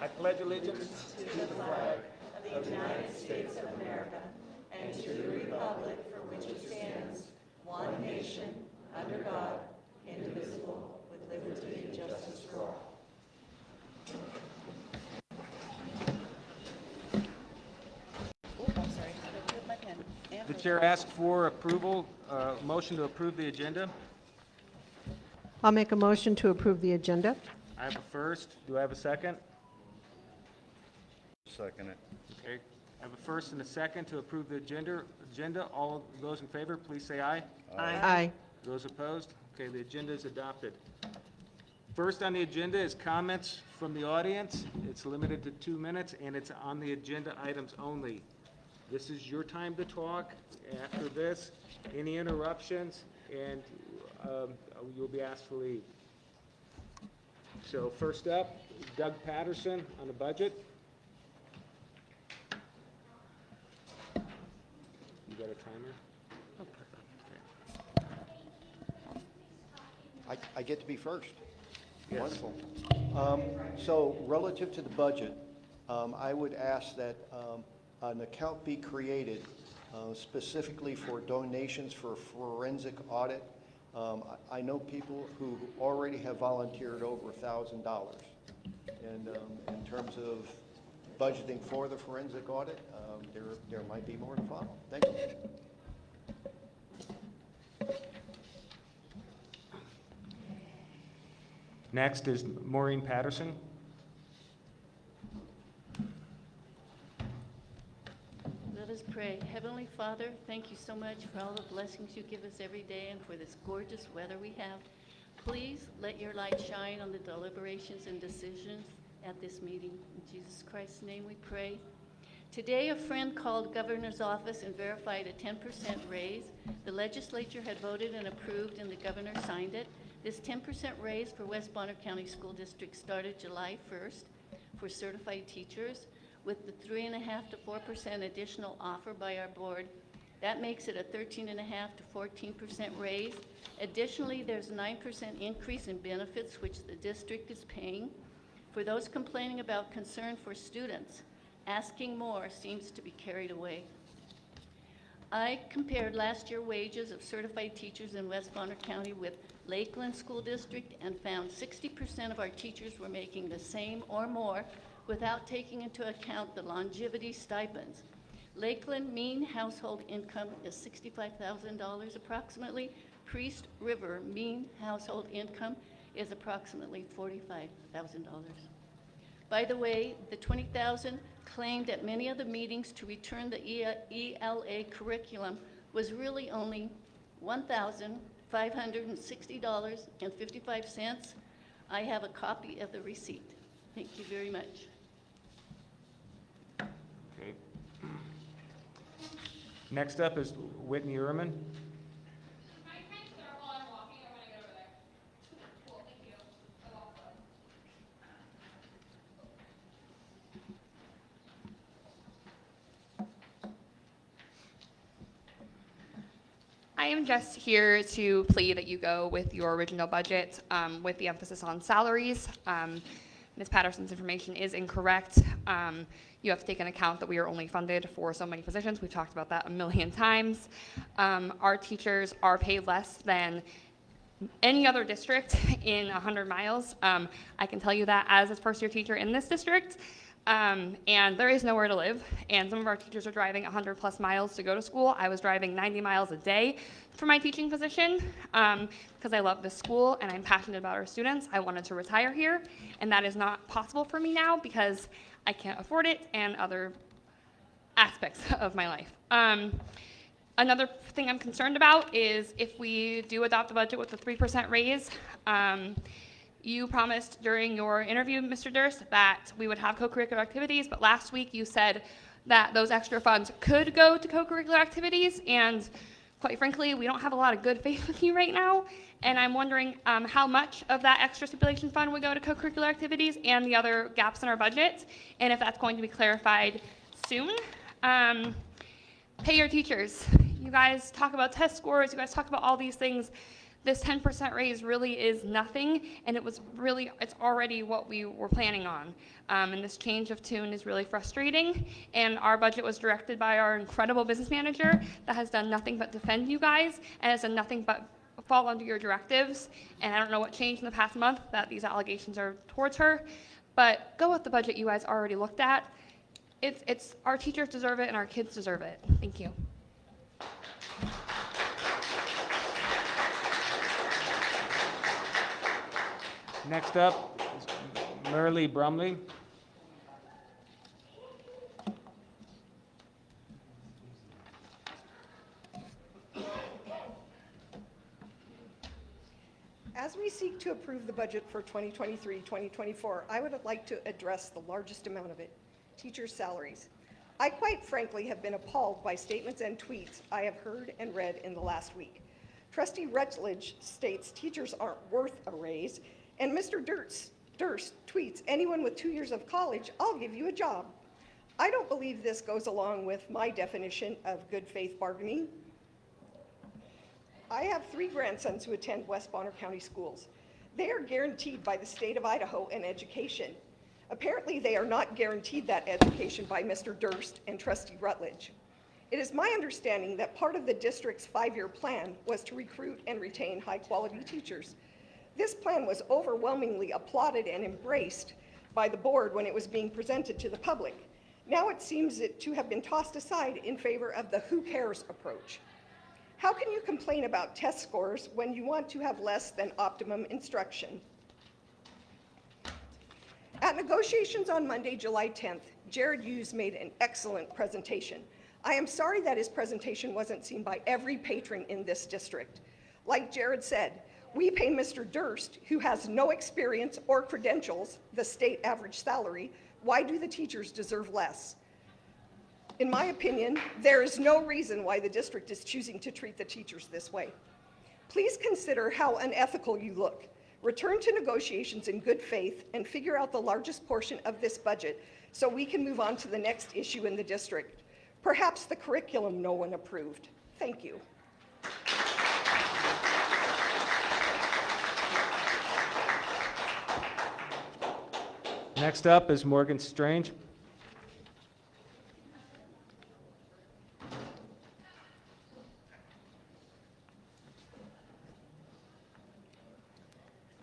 I pledge allegiance to the flag of the United States of America and to the republic for which it stands, one nation, under God, indivisible, with liberty and justice for all. Oh, I'm sorry. I put my pen. The chair asks for approval, motion to approve the agenda. I'll make a motion to approve the agenda. I have a first. Do I have a second? Second it. Okay. I have a first and a second to approve the agenda. All those in favor, please say aye. Aye. Those opposed? Okay, the agenda is adopted. First on the agenda is comments from the audience. It's limited to 2 minutes, and it's on the agenda items only. This is your time to talk. After this, any interruptions, and you'll be asked to leave. So first up, Doug Patterson on the budget. You got a timer? Oh, perfect. Okay. I get to be first. Yes. Wonderful. So relative to the budget, I would ask that an account be created specifically for donations for forensic audit. I know people who already have volunteered over $1,000. And in terms of budgeting for the forensic audit, there might be more to follow. Thank you. Next is Maureen Patterson. Let us pray. Heavenly Father, thank you so much for all the blessings you give us every day and for this gorgeous weather we have. Please let your light shine on the deliberations and decisions at this meeting. In Jesus Christ's name we pray. Today, a friend called governor's office and verified a 10% raise. The legislature had voted and approved, and the governor signed it. This 10% raise for West Bonner County School District started July 1st for certified teachers, with the 3.5% to 4% additional offer by our board. That makes it a 13.5% to 14% raise. Additionally, there's a 9% increase in benefits, which the district is paying. For those complaining about concern for students, asking more seems to be carried away. I compared last year's wages of certified teachers in West Bonner County with Lakeland School District and found 60% of our teachers were making the same or more without taking into account the longevity stipends. Lakeland mean household income is $65,000 approximately. Priest River mean household income is approximately $45,000. By the way, the $20,000 claimed at many of the meetings to return the ELA curriculum was really only $1,560.55. I have a copy of the receipt. Thank you very much. Okay. Next up is Whitney Ehrman. Can I start while I'm walking? I want to get over there. Cool, thank you. I walk slow. I am just here to plead that you go with your original budget with the emphasis on salaries. Ms. Patterson's information is incorrect. You have to take into account that we are only funded for so many positions. We've talked about that a million times. Our teachers are paid less than any other district in 100 miles. I can tell you that as a first-year teacher in this district. And there is nowhere to live, and some of our teachers are driving 100 plus miles to go to school. I was driving 90 miles a day for my teaching position because I love this school and I'm passionate about our students. I wanted to retire here, and that is not possible for me now because I can't afford it and other aspects of my life. Another thing I'm concerned about is if we do adopt the budget with a 3% raise, you promised during your interview, Mr. Durst, that we would have co-curricular activities, but last week you said that those extra funds could go to co-curricular activities, and quite frankly, we don't have a lot of good faith with you right now, and I'm wondering how much of that extra stipulation fund would go to co-curricular activities and the other gaps in our budget, and if that's going to be clarified soon. Pay your teachers. You guys talk about test scores, you guys talk about all these things. this 10% raise really is nothing, and it's already what we were planning on. And this change of tune is really frustrating, and our budget was directed by our incredible business manager that has done nothing but defend you guys, and has done nothing but fall under your directives. And I don't know what changed in the past month that these allegations are towards her, but go with the budget you guys already looked at. It's our teachers deserve it, and our kids deserve it. Thank you. Next up is Merle Brumley. As we seek to approve the budget for 2023-2024, I would like to address the largest amount of it, teachers' salaries. I quite frankly have been appalled by statements and tweets I have heard and read in the last week. Trustee Rutledge states teachers aren't worth a raise, and Mr. Durst tweets, anyone with 2 years of college, I'll give you a job. I don't believe this goes along with my definition of good faith bargaining. I have 3 grandsons who attend West Bonner County schools. They are guaranteed by the state of Idaho an education. Apparently, they are not guaranteed that education by Mr. Durst and Trustee Rutledge. It is my understanding that part of the district's 5-year plan was to recruit and retain high-quality teachers. This plan was overwhelmingly applauded and embraced by the board when it was being presented to the public. Now it seems to have been tossed aside in favor of the who cares approach. How can you complain about test scores when you want to have less than optimum instruction? At negotiations on Monday, July 10th, Jared Hughes made an excellent presentation. I am sorry that his presentation wasn't seen by every patron in this district. Like Jared said, we pay Mr. Durst, who has no experience or credentials, the state average salary. Why do the teachers deserve less? In my opinion, there is no reason why the district is choosing to treat the teachers this way. Please consider how unethical you look. Return to negotiations in good faith and figure out the largest portion of this budget so we can move on to the next issue in the district. Perhaps the curriculum no one approved. Thank you. Next up is Morgan Strange.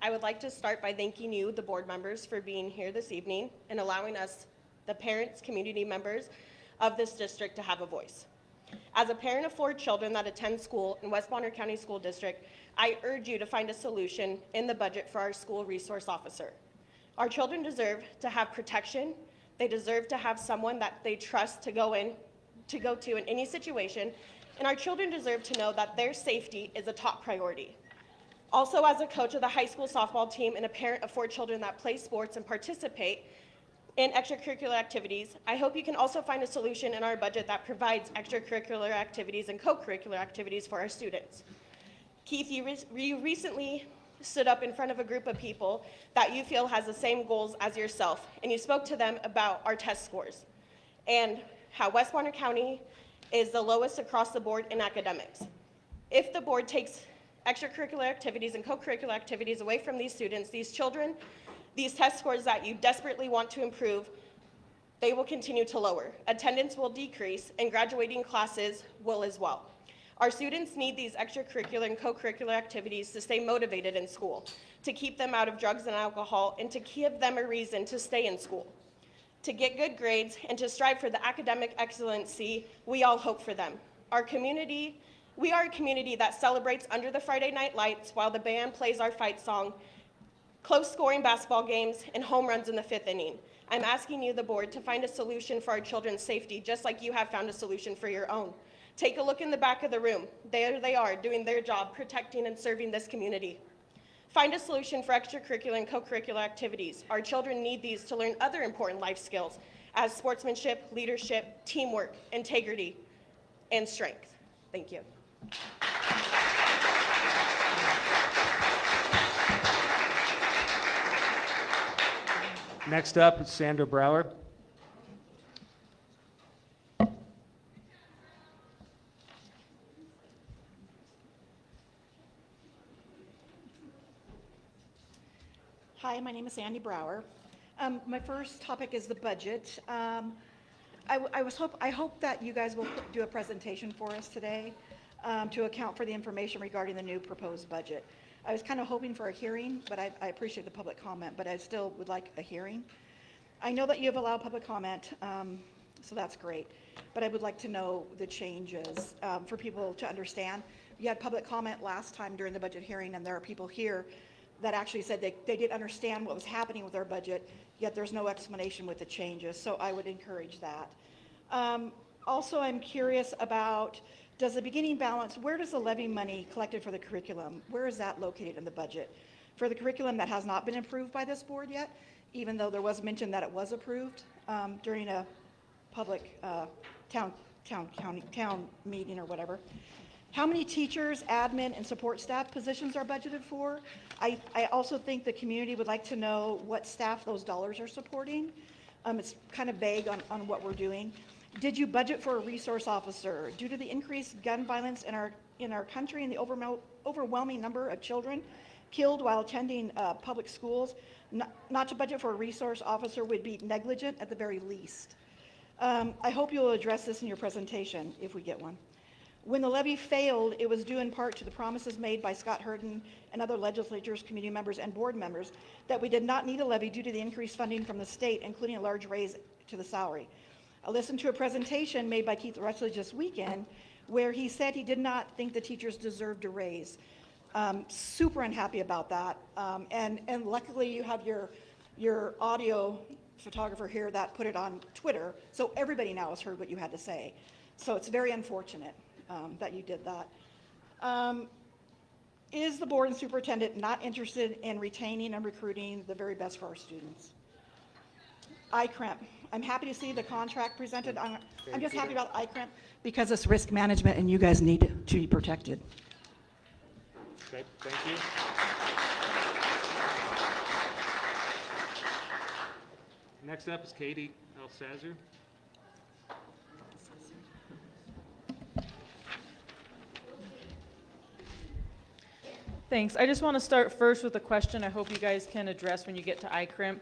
I would like to start by thanking you, the board members, for being here this evening and allowing us, the parents, community members of this district, to have a voice. As a parent of 4 children that attend school in West Bonner County School District, I urge you to find a solution in the budget for our school resource officer. Our children deserve to have protection. They deserve to have someone that they trust to go to in any situation, and our children deserve to know that their safety is a top priority. Also, as a coach of the high school softball team and a parent of 4 children that play sports and participate in extracurricular activities, I hope you can also find a solution in our budget that provides extracurricular activities and co-curricular activities for our students. Keith, you recently stood up in front of a group of people that you feel has the same goals as yourself, and you spoke to them about our test scores and how West Bonner County is the lowest across the board in academics. If the board takes extracurricular activities and co-curricular activities away from these students, these children, these test scores that you desperately want to improve, they will continue to lower. Attendance will decrease, and graduating classes will as well. Our students need these extracurricular and co-curricular activities to stay motivated in school, to keep them out of drugs and alcohol, and to give them a reason to stay in school, to get good grades, and to strive for the academic excellency we all hope for them. We are a community that celebrates under the Friday night lights while the band plays our fight song, close scoring basketball games, and home runs in the 5th inning. I'm asking you, the board, to find a solution for our children's safety, just like you have found a solution for your own. Take a look in the back of the room. There they are, doing their job, protecting and serving this community. Find a solution for extracurricular and co-curricular activities. Our children need these to learn other important life skills as sportsmanship, leadership, teamwork, integrity, and strength. Thank you. Next up is Sandra Brower. my name is Sandy Brower. My first topic is the budget. I hope that you guys will do a presentation for us today to account for the information regarding the new proposed budget. I was kind of hoping for a hearing, but I appreciate the public comment, but I still would like a hearing. I know that you have allowed public comment, so that's great, but I would like to know the changes for people to understand. You had public comment last time during the budget hearing, and there are people here that actually said they didn't understand what was happening with our budget, yet there's no explanation with the changes, so I would encourage that. Also, I'm curious about, does the beginning balance, where does the levy money collected for the curriculum, where is that located in the budget? For the curriculum that has not been approved by this board yet, even though there was mention that it was approved during a public town meeting or whatever. How many teachers, admin, and support staff positions are budgeted for? I also think the community would like to know what staff those dollars are supporting. It's kind of vague on what we're doing. Did you budget for a resource officer? Due to the increased gun violence in our country and the overwhelming number of children killed while attending public schools, not to budget for a resource officer would be negligent at the very least. I hope you'll address this in your presentation if we get one. When the levy failed, it was due in part to the promises made by Scott Hurton and other legislators, community members, and board members that we did not need a levy due to the increased funding from the state, including a large raise to the salary. I listened to a presentation made by Keith Rutledge this weekend where he said he did not think the teachers deserved a raise. Super unhappy about that. And luckily you have your audio photographer here that put it on Twitter, so everybody now has heard what you had to say. So it's very unfortunate that you did that. Is the board and superintendent not interested in retaining and recruiting the very best for our students? ICREMP. I'm happy to see the contract presented. I'm just happy about ICREMP because it's risk management and you guys need to be protected. Okay, thank you. Next up is Katie Alsazer. Thanks. I just want to start first with a question I hope you guys can address when you get to ICRIMP.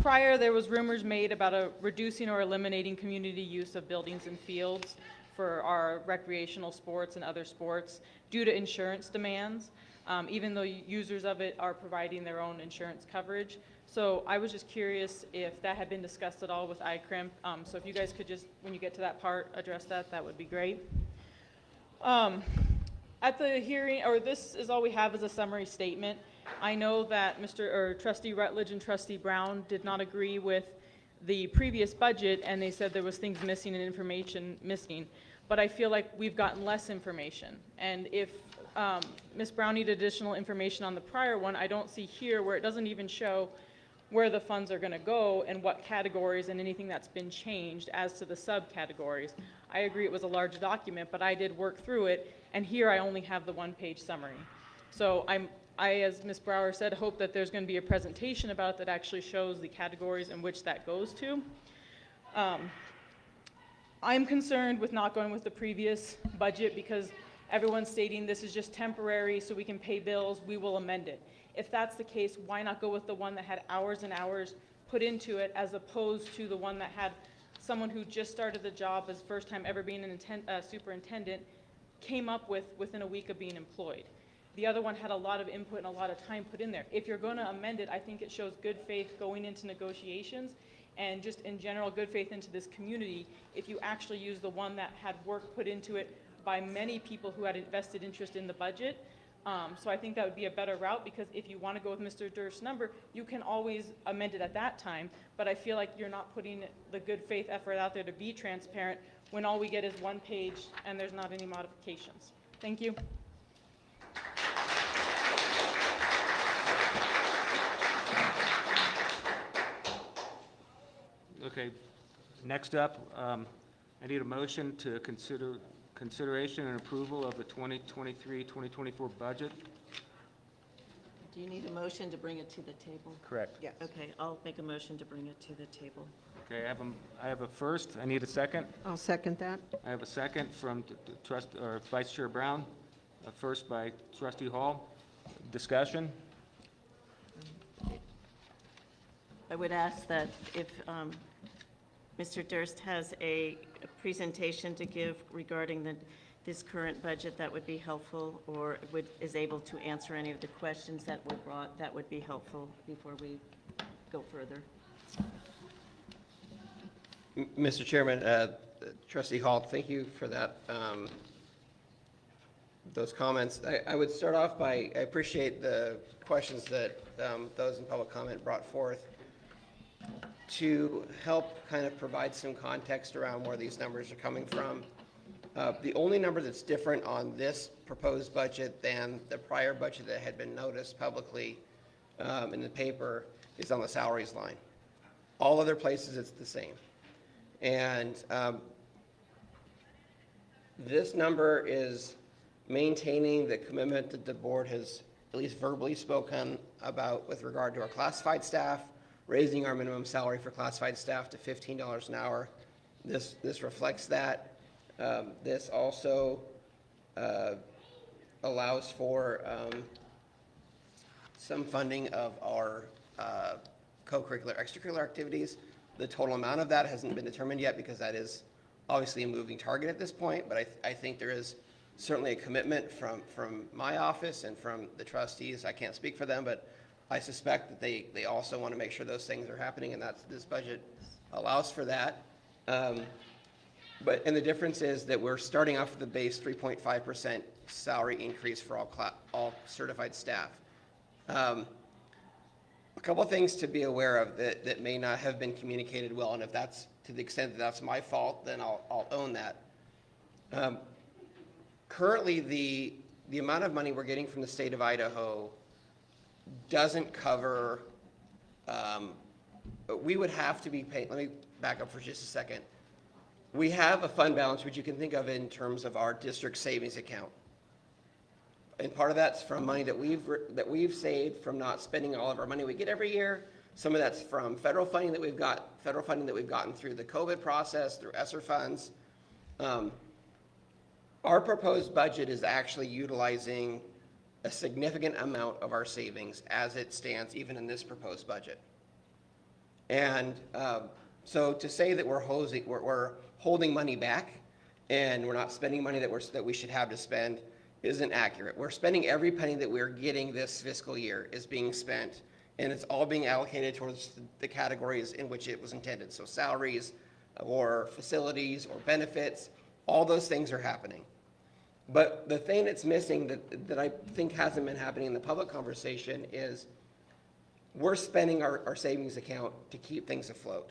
Prior, there was rumors made about reducing or eliminating community use of buildings and fields for our recreational sports and other sports due to insurance demands, even though users of it are providing their own insurance coverage. So I was just curious if that had been discussed at all with ICRIMP. So if you guys could just, when you get to that part, address that, that would be great. At the hearing, or this is all we have as a summary statement. I know that Trustee Rutledge and Trustee Brown did not agree with the previous budget, and they said there was things missing and information missing. But I feel like we've gotten less information. And if Ms. Brown needed additional information on the prior one, I don't see here where it doesn't even show where the funds are going to go and what categories and anything that's been changed as to the subcategories. I agree it was a large document, but I did work through it, and here I only have the one-page summary. So I, as Ms. Brower said, hope that there's going to be a presentation about it that actually shows the categories in which that goes to. I'm concerned with not going with the previous budget because everyone's stating this is just temporary so we can pay bills, we will amend it. If that's the case, why not go with the one that had hours and hours put into it as opposed to the one that had someone who just started the job as first time ever being a superintendent came up with within a week of being employed. The other one had a lot of input and a lot of time put in there. If you're going to amend it, I think it shows good faith going into negotiations and just in general good faith into this community if you actually use the one that had work put into it by many people who had invested interest in the budget. So I think that would be a better route because if you want to go with Mr. Durst's number, you can always amend it at that time, but I feel like you're not putting the good faith effort out there to be transparent when all we get is one page and there's not any modifications. Thank you. Okay, next up, I need a motion to consideration and approval of the 2023-2024 budget. Do you need a motion to bring it to the table? Correct. Yeah. Okay, I'll make a motion to bring it to the table. Okay, I have a first. I need a second. I'll second that. I have a second from Vice Chair Brown. A first by Trustee Hall. Discussion. I would ask that if Mr. Durst has a presentation to give regarding this current budget, that would be helpful, or is able to answer any of the questions that were brought, that would be helpful before we go further. Mr. Chairman, Trustee Hall, thank you for that, those comments. I would start off by, I appreciate the questions that those in public comment brought forth to help kind of provide some context around where these numbers are coming from. The only number that's different on this proposed budget than the prior budget that had been noticed publicly in the paper is on the salaries line. All other places, it's the same. And this number is maintaining the commitment that the board has at least verbally spoken about with regard to our classified staff, raising our minimum salary for classified staff to $15 an hour. This reflects that. This also allows for some funding of our co-curricular, extracurricular activities. The total amount of that hasn't been determined yet because that is obviously a moving target at this point, but I think there is certainly a commitment from my office and from the trustees. I can't speak for them, but I suspect that they also want to make sure those things are happening, and this budget allows for that. And the difference is that we're starting off with the base 3.5% salary increase for all certified staff. A couple of things to be aware of that may not have been communicated well, and if that's to the extent that that's my fault, then I'll own that. Currently, the amount of money we're getting from the state of Idaho doesn't cover, we would have to be paying, let me back up for just a second. We have a fund balance, which you can think of in terms of our district savings account. And part of that's from money that we've saved from not spending all of our money we get every year. Some of that's from federal funding that we've gotten through the COVID process, through ESSER funds. Our proposed budget is actually utilizing a significant amount of our savings as it stands, even in this proposed budget. And so to say that we're holding money back and we're not spending money that we should have to spend isn't accurate. We're spending every penny that we're getting this fiscal year is being spent, and it's all being allocated towards the categories in which it was intended. So salaries or facilities or benefits, all those things are happening. But the thing that's missing that I think hasn't been happening in the public conversation is we're spending our savings account to keep things afloat.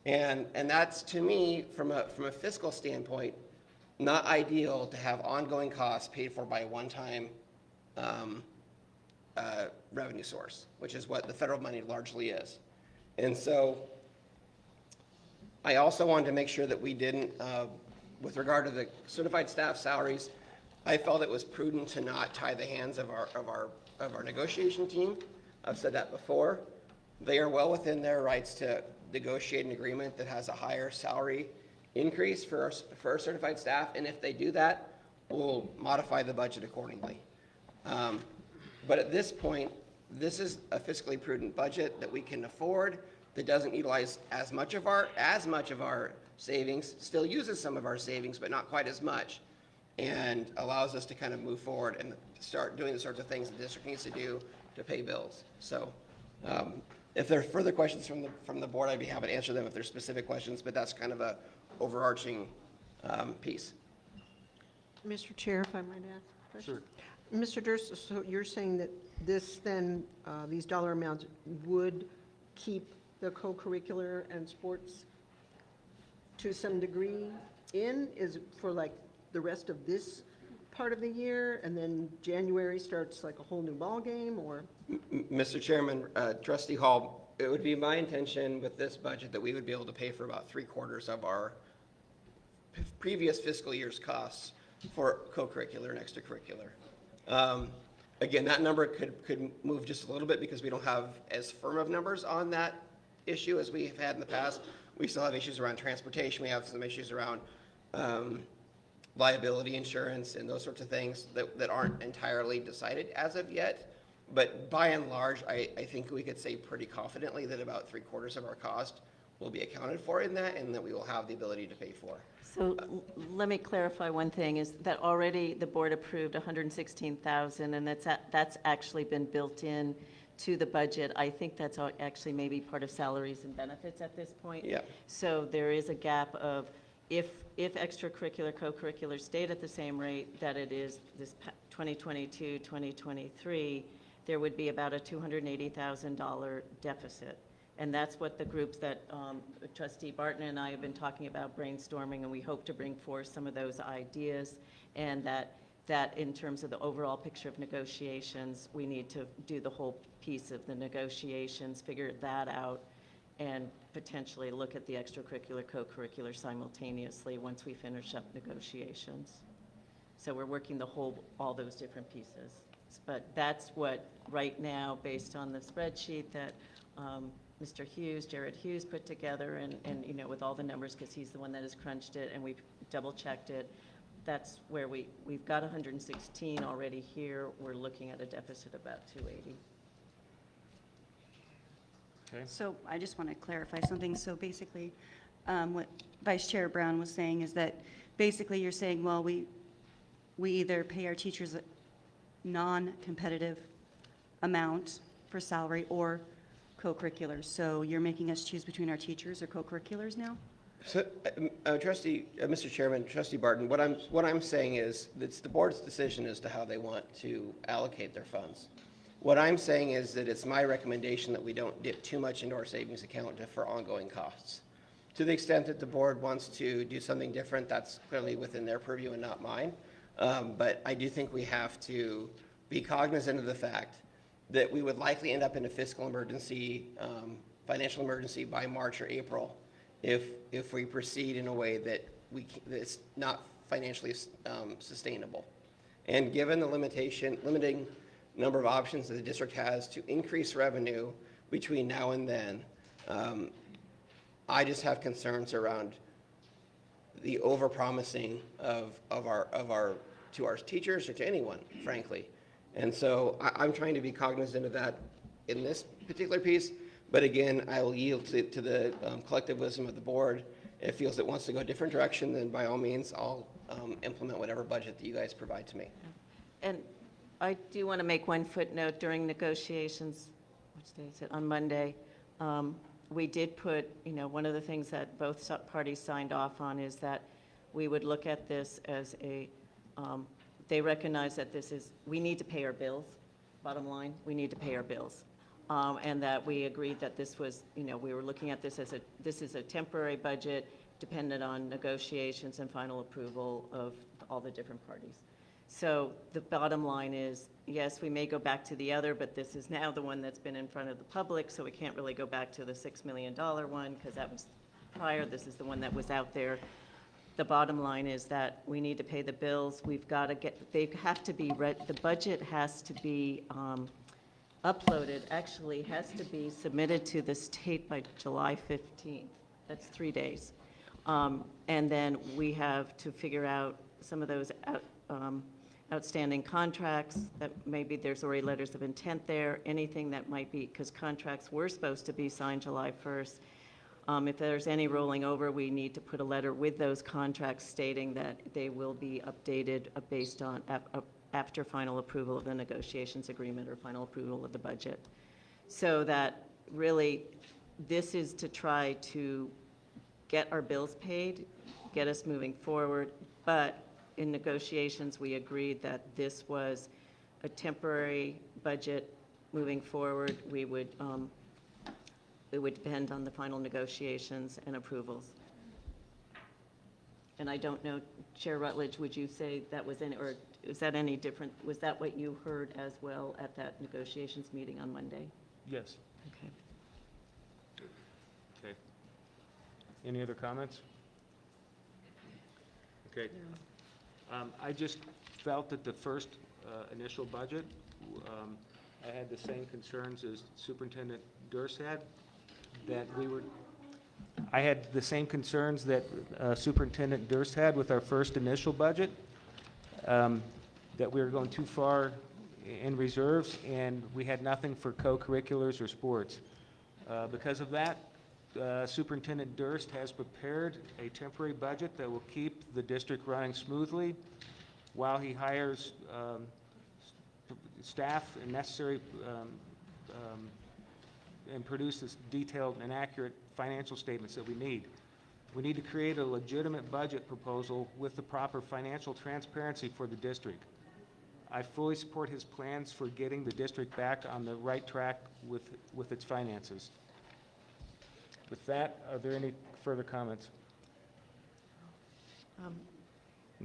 And that's, to me, from a fiscal standpoint, not ideal to have ongoing costs paid for by a one-time revenue source, which is what the federal money largely is. And so I also wanted to make sure that we didn't, with regard to the certified staff salaries, I felt it was prudent to not tie the hands of our negotiation team. I've said that before. They are well within their rights to negotiate an agreement that has a higher salary increase for our certified staff, and if they do that, we'll modify the budget accordingly. But at this point, this is a fiscally prudent budget that we can afford, that doesn't utilize as much of our savings, still uses some of our savings, but not quite as much, and allows us to kind of move forward and start doing the sorts of things the district needs to do to pay bills. So if there are further questions from the board, I'd be happy to answer them if there's specific questions, but that's kind of a overarching piece. Mr. Chair, if I might ask a question? Sure. Mr. Durst, so you're saying that this then, these dollar amounts would keep the co-curricular and sports to some degree in? Is it for like the rest of this part of the year, and then January starts like a whole new ballgame, or? Mr. Chairman, Trustee Hall, it would be my intention with this budget that we would be able to pay for about 3/4 of our previous fiscal year's costs for co-curricular and extracurricular. Again, that number could move just a little bit because we don't have as firm of numbers on that issue as we have had in the past. We still have issues around transportation. We have some issues around liability insurance and those sorts of things that aren't entirely decided as of yet. But by and large, I think we could say pretty confidently that about 3/4 of our cost will be accounted for in that, and that we will have the ability to pay for. So let me clarify one thing, is that already the board approved 116,000, and that's actually been built in to the budget. I think that's actually maybe part of salaries and benefits at this point. Yeah. So there is a gap of, if extracurricular, co-curricular stayed at the same rate that it is this 2022, 2023, there would be about a $280,000 deficit. And that's what the groups that Trustee Barton and I have been talking about brainstorming, and we hope to bring forth some of those ideas. And that in terms of the overall picture of negotiations, we need to do the whole piece of the negotiations, figure that out, and potentially look at the extracurricular, co-curricular simultaneously once we finish up negotiations. So we're working all those different pieces. But that's what, right now, based on the spreadsheet that Mr. Hughes, Jared Hughes put together, and with all the numbers, because he's the one that has crunched it, and we've double-checked it, that's where we've got 116 already here. We're looking at a deficit of about 280. Okay. So I just want to clarify something. So basically, what Vice Chair Brown was saying is that basically you're saying, well, we either pay our teachers a non-competitive amount for salary or co-curriculars. So you're making us choose between our teachers or co-curriculars now? So, Mr. Chairman, Trustee Barton, what I'm saying is, it's the board's decision as to how they want to allocate their funds. What I'm saying is that it's my recommendation that we don't dip too much into our savings account for ongoing costs. To the extent that the board wants to do something different, that's clearly within their purview and not mine. But I do think we have to be cognizant of the fact that we would likely end up in a fiscal emergency, financial emergency by March or April if we proceed in a way that's not financially sustainable. And given the limiting number of options that the district has to increase revenue between now and then, I just have concerns around the overpromising of our teachers or to anyone, frankly. And so I'm trying to be cognizant of that in this particular piece. But again, I will yield to the collective wisdom of the board. If it feels it wants to go a different direction, then by all means, I'll implement whatever budget that you guys provide to me. And I do want to make one footnote. During negotiations, which day is it, on Monday, we did put, one of the things that both parties signed off on is that we would look at this as they recognize that we need to pay our bills, bottom line, we need to pay our bills. And that we agreed that this was, we were looking at this this is a temporary budget dependent on negotiations and final approval of all the different parties. So the bottom line is, yes, we may go back to the other, but this is now the one that's been in front of the public, so we can't really go back to the $6 million one because that was prior. This is the one that was out there. The bottom line is that we need to pay the bills. We've got to they have to be, the budget has to be uploaded, actually has to be submitted to the state by July 15th. That's 3 days. And then we have to figure out some of those outstanding contracts that maybe there's already letters of intent there, anything that might be, because contracts were supposed to be signed July 1st. If there's any rolling over, we need to put a letter with those contracts stating that they will be updated based on after final approval of the negotiations agreement or final approval of the budget. So that really, this is to try to get our bills paid, get us moving forward, but in negotiations, we agreed that this was a temporary budget moving forward. It would depend on the final negotiations and approvals. And I don't know, Chair Rutledge, would you say that was any, or is that any different? Was that what you heard as well at that negotiations meeting on Monday? Yes. Okay. Okay. Any other comments? Okay. I just felt that the first initial budget, I had the same concerns as Superintendent Durst had, that I had the same concerns that Superintendent Durst had with our first initial budget, that we were going too far in reserves, and we had nothing for co-curriculars or sports. Because of that, Superintendent Durst has prepared a temporary budget that will keep the district running smoothly while he hires staff and necessary and produces detailed and accurate financial statements that we need. We need to create a legitimate budget proposal with the proper financial transparency for the district. I fully support his plans for getting the district back on the right track with its finances. With that, are there any further comments?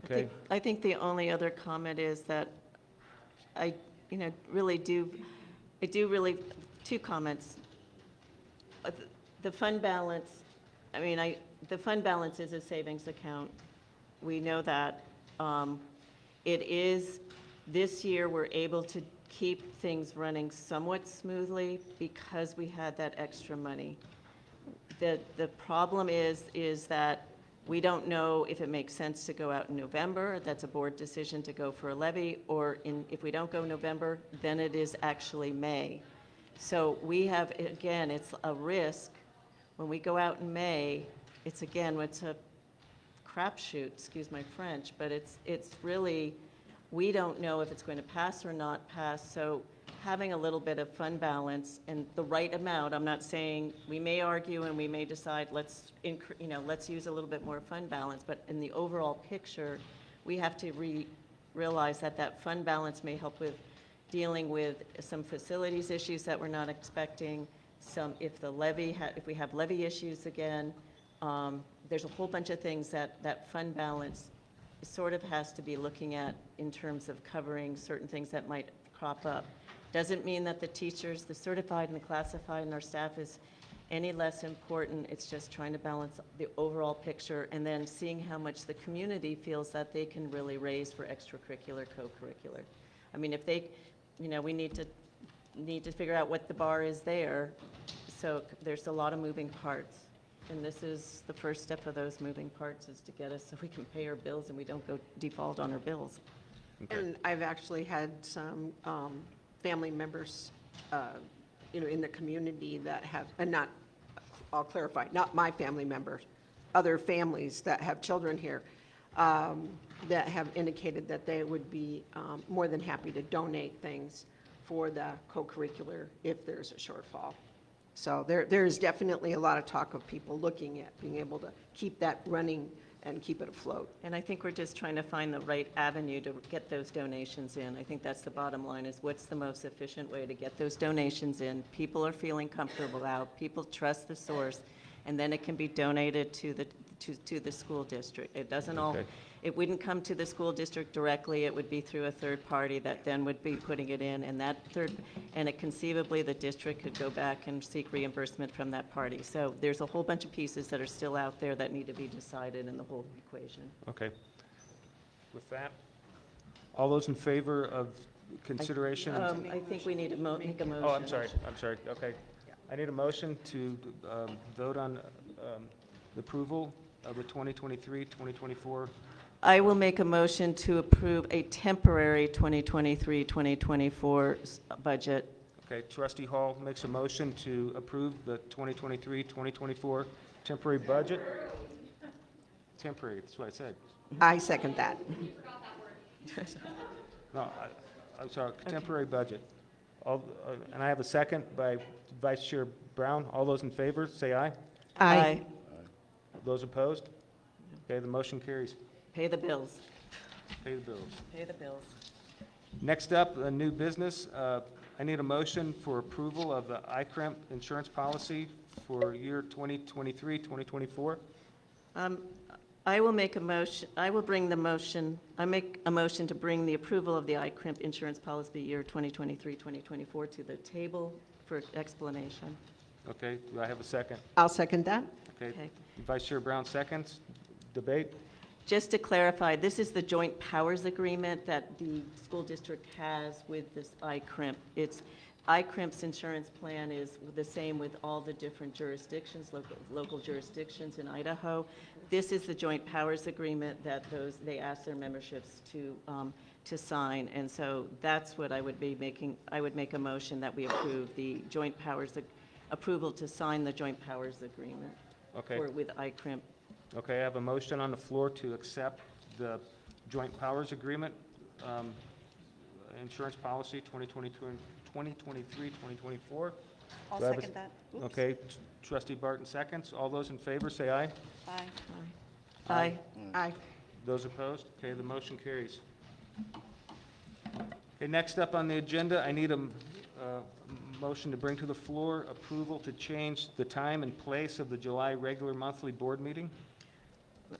Okay. I think the only other comment is that I really do two comments. The fund balance, the fund balance is a savings account. We know that. It is, this year, we're able to keep things running somewhat smoothly because we had that extra money. The problem is that we don't know if it makes sense to go out in November. That's a board decision to go for a levy, or if we don't go November, then it is actually May. So we have, again, it's a risk. When we go out in May, it's a crapshoot, excuse my French, but it's really, we don't know if it's going to pass or not pass. So having a little bit of fund balance and the right amount, I'm not saying, we may argue and we may decide let's use a little bit more fund balance, but in the overall picture, we have to realize that fund balance may help with dealing with some facilities issues that we're not expecting, if we have levy issues again. There's a whole bunch of things that fund balance sort of has to be looking at in terms of covering certain things that might crop up. Doesn't mean that the teachers, the certified and the classified and our staff is any less important. It's just trying to balance the overall picture and then seeing how much the community feels that they can really raise for extracurricular, co-curricular. If they, we need to figure out what the bar is there. So there's a lot of moving parts. And this is the first step of those moving parts, is to get us so we can pay our bills and we don't go default on our bills. Okay. And I've actually had some family members, in the community that have, and I'll clarify, not my family members, other families that have children here, that have indicated that they would be more than happy to donate things for the co-curricular if there's a shortfall. So there is definitely a lot of talk of people looking at being able to keep that running and keep it afloat. And I think we're just trying to find the right avenue to get those donations in. I think that's the bottom line, is what's the most efficient way to get those donations in. People are feeling comfortable out, people trust the source, and then it can be donated to the school district. It doesn't Okay. It wouldn't come to the school district directly, it would be through a third party that then would be putting it in, and conceivably the district could go back and seek reimbursement from that party. So there's a whole bunch of pieces that are still out there that need to be decided in the whole equation. Okay. With that, all those in favor of consideration? I think we need to make a motion. Oh, I'm sorry, okay. I need a motion to vote on the approval of the 2023-2024. I will make a motion to approve a temporary 2023-2024 budget. Okay, Trustee Hall makes a motion to approve the 2023-2024 temporary budget. Temporary, that's what I said. I second that. No, I'm sorry, temporary budget. And I have a second by Vice Chair Brown. All those in favor, say aye. Aye. Those opposed? Okay, the motion carries. Pay the bills. Pay the bills. Pay the bills. Next up, a new business. I need a motion for approval of the ICREMP insurance policy for year 2023-2024. I will make a motion, I make a motion to bring the approval of the ICRIMP insurance policy year 2023-2024 to the table for explanation. Okay, do I have a second? I'll second that. Okay. Vice Chair Brown seconds. Debate? Just to clarify, this is the joint powers agreement that the school district has with this ICRIMP. ICRIMP's insurance plan is the same with all the different jurisdictions, local jurisdictions in Idaho. This is the joint powers agreement that they ask their memberships to to sign. And so that's what I would be making, I would make a motion that we approve the joint powers, approval to sign the joint powers agreement Okay. with ICRIM. Okay, I have a motion on the floor to accept the joint powers agreement, insurance policy 2022 and 2023, 2024. I'll Do I have a- second that. Oops. Okay, trustee Barton seconds. All those in favor, say aye. Aye. Aye. Aye. Those opposed? Okay, the motion carries. Okay, next up on the agenda, I need a motion to bring to the floor approval to change the time and place of the July regular monthly board meeting.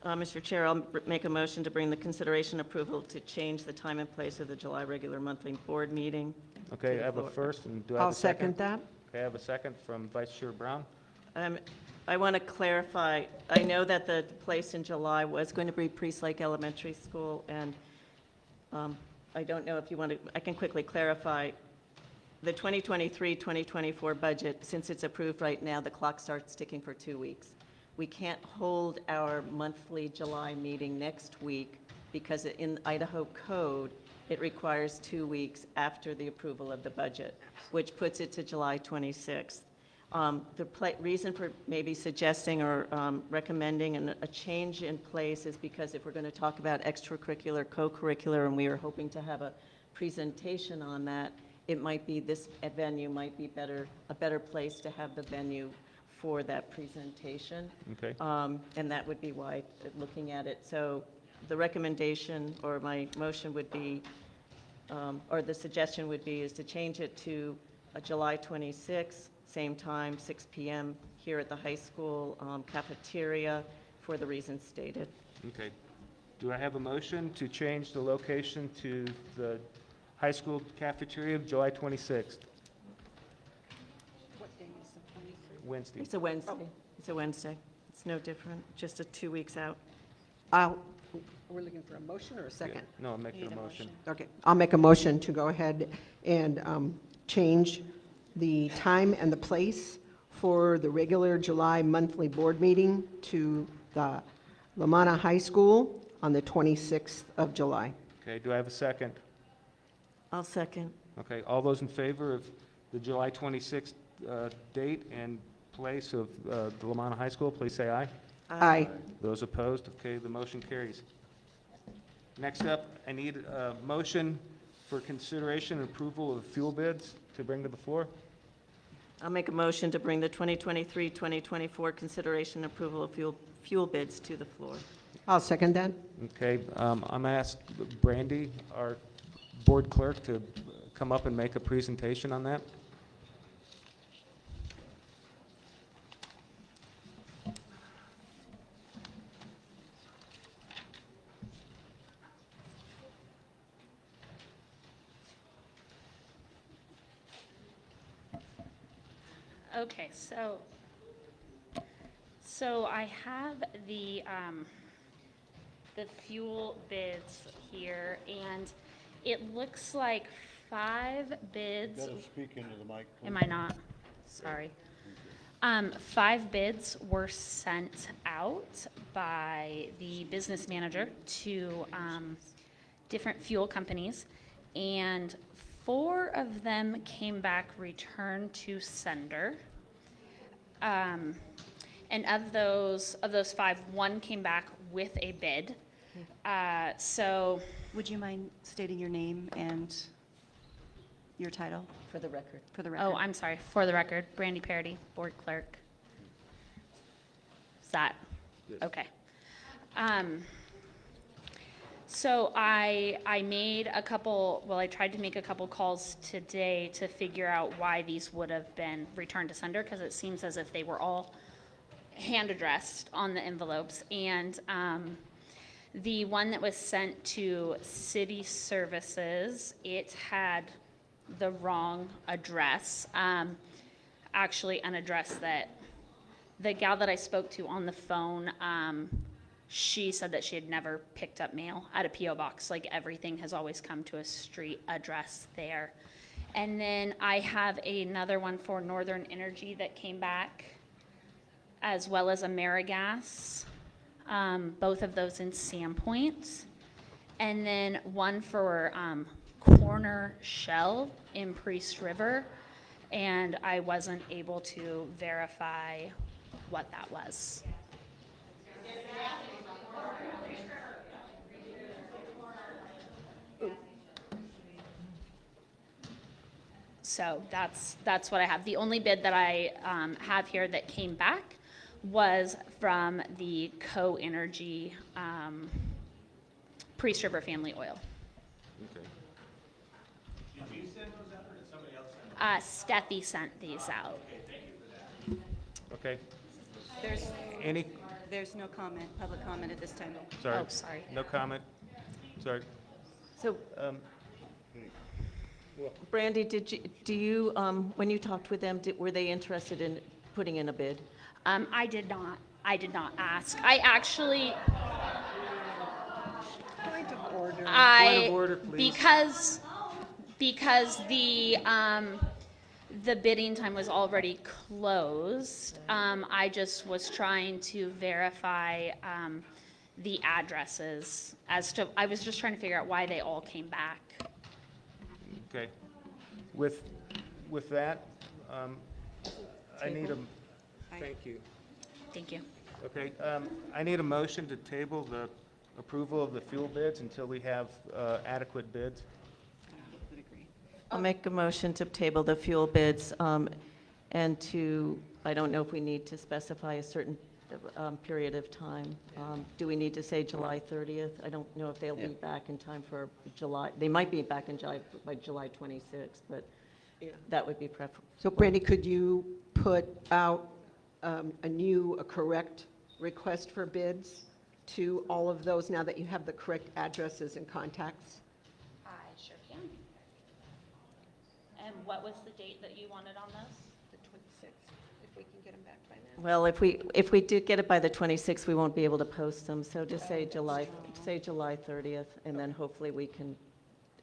Mr. Chair, I'll make a motion to bring the consideration approval to change the time and place of the July regular monthly board meeting. Okay, To I have a the first, and do I have I'll a second? second that. Okay, I have a second from Vice Chair Brown. I want to clarify, I know that the place in July was going to be Priest Lake Elementary School, and I don't know if you want to, I can quickly clarify. The 2023-2024 budget, since it's approved right now, the clock starts ticking for 2 weeks. We can't hold our monthly July meeting next week because in Idaho code, it requires 2 weeks after the approval of the budget, which puts it to July 26th. The reason for maybe suggesting or recommending a change in place is because if we're going to talk about extracurricular, co-curricular, and we are hoping to have a presentation on that, it might be this venue might be a better place to have the venue for that presentation. Okay. And that would be why, looking at it. So the recommendation or my motion would be, or the suggestion would be, is to change it to July 26th, same time, 6 p.m. here at the high school cafeteria for the reasons stated. Okay. Do I have a motion to change the location to the high school cafeteria, July 26th, What day is the 23rd? Wednesday? It's a Wednesday. It's a Wednesday. It's no different, just 2 weeks out. We're looking for a motion or a second? No, I'm making a motion. Okay, I'll make a motion to go ahead and change the time and the place for the regular July monthly board meeting to the Lamana High School on the 26th of July. Okay, do I have a second? I'll second. Okay, all those in favor of the July 26th date and place of the Lamana High School, please say aye. Aye. Those opposed? Okay, the motion carries. Next up, I need a motion for consideration and approval of fuel bids to bring to the floor. I'll make a motion to bring the 2023-2024 consideration and approval of fuel bids to the floor. I'll second that. Okay, I'm asked Brandy, our board clerk, to come up and make a presentation on that. Okay, so I have the fuel bids here, and it looks like 5 bids. Gotta speak into the mic. Am I not? Sorry. 5 bids were sent out by the business manager to different fuel companies, and 4 of them came back returned to sender. And of those 5, 1 came back with a bid. So, Would you mind stating your name and your title For the record. for the record? oh, I'm sorry, for the record, Brandy Parity, board clerk. Is that, okay. So I made a couple, well, I tried to make a couple calls today to figure out why these would have been returned to sender, because it seems as if they were all hand addressed on the envelopes. And the one that was sent to City Services, it had the wrong address. Actually, an address that the gal that I spoke to on the phone, she said that she had never picked up mail at a P.O. box. Like, everything has always come to a street address there. And then I have another one for Northern Energy that came back, as well as AmeriGas, both of those in Sandpoint. and then one for Corner Shell in Priest River, and I wasn't able to verify what that was. So that's what I have. The only bid that I have here that came back was from the Co-Energy Priest River Family Oil. Okay. Did you send those out or did somebody else send them? Steffi sent these out. Okay. There's, Any, there's no comment, public comment at this time. sorry. Oh, sorry. No comment? Sorry. So, Um, Brandy, do you, when you talked with them, were they interested in putting in a bid? I did not ask. I actually, Point of order. Point I, of order, please. because the bidding time was already closed, I just was trying to verify, the addresses I was just trying to figure out why they all came back. Okay. With that, I need a, thank you. Thank you. Okay, I need a motion to table the approval of the fuel bids until we have adequate bids. I'll make a motion to table the fuel bids and to, I don't know if we need to specify a certain period of time. Do we need to say July 30th? I don't know if they'll be back in time for July. They might be back in July, by July 26th, but that would be preferable. So Brandy, could you put out a correct request for bids to all of those now that you have the correct addresses and contacts? I sure can. And what was the date that you wanted on this? The 26th, if we can get them back by then. Well, if we do get it by the 26th, we won't be able to post them, so just say July 30th, and then hopefully we can,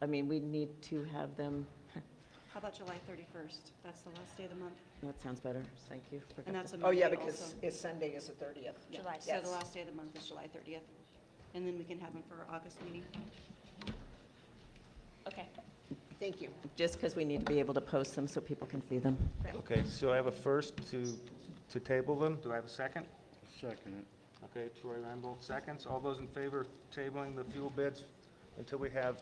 we need to have them, How about July 31st? That's the last day of the month. that sounds better, thank you. And that's a Oh, yeah, Monday because also. it's Sunday is the 30th. July So the last day of the month is July 30th. And then we can have them for our August meeting. Okay. Thank you. Just because we need to be able to post them so people can see them. Okay, so I have a first to table them. Do I have a second? Second it. Okay, Troy Rambo, seconds. All those in favor of tabling the fuel bids until we have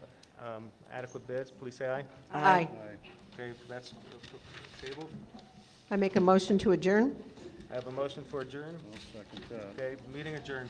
adequate bids, please say aye. Aye. Okay, that's tabled. I make a motion to adjourn? I have a motion for adjourn. I'll second that. Okay, meeting adjourned.